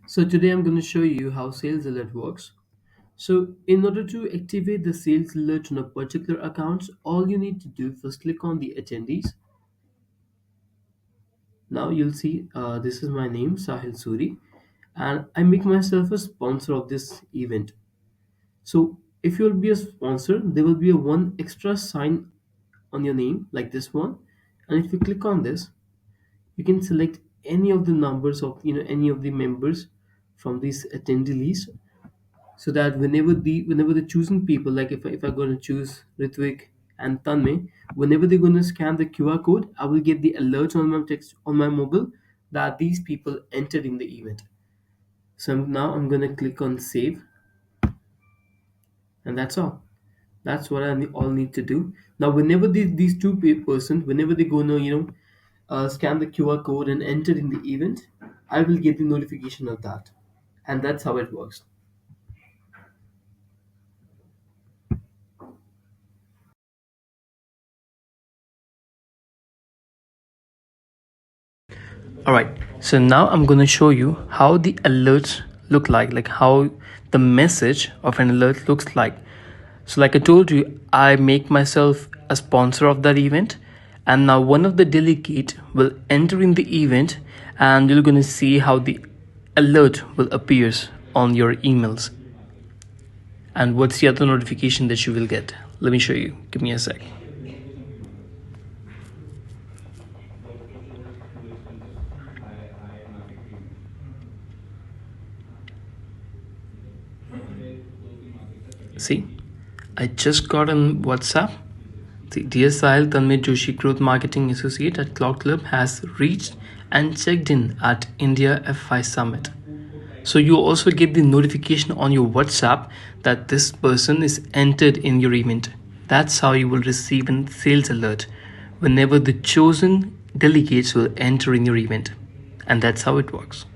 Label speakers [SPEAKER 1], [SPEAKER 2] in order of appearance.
[SPEAKER 1] So today I'm going to show you how sales alert works. So in order to activate the sales alert on a particular account, all you need to do first click on the attendees. Now you'll see this is my name Sahil Suri, and I make myself a sponsor of this event. So if you'll be a sponsor, there will be a one extra sign on your name like this one, and if you click on this, you can select any of the numbers of any of the members from this attendee list, so that whenever the chosen people, like if I'm going to choose Ritvik and Tanmay, whenever they're going to scan the QR code, I will get the alert on my text on my mobile that these people entered in the event. So now I'm going to click on save, and that's all. That's what all need to do. Now whenever these two persons, whenever they're going to scan the QR code and enter in the event, I will get the notification of that, and that's how it works. All right, so now I'm going to show you how the alerts look like how the message of an alert looks like. So like I told you, I make myself a sponsor of that event, and now one of the delegate will enter in the event, and you're going to see how the alert will appears on your emails. And what's the other notification that you will get? Let me show you. Give me a sec. See, I just got on WhatsApp. The Dear Sahil, Tanmay Joshi, Growth Marketing Associate at Klout Club, has reached and checked in at India F5 Summit. So you also get the notification on your WhatsApp that this person is entered in your event. That's how you will receive a sales alert whenever the chosen delegates will enter in your event. And that's how it works.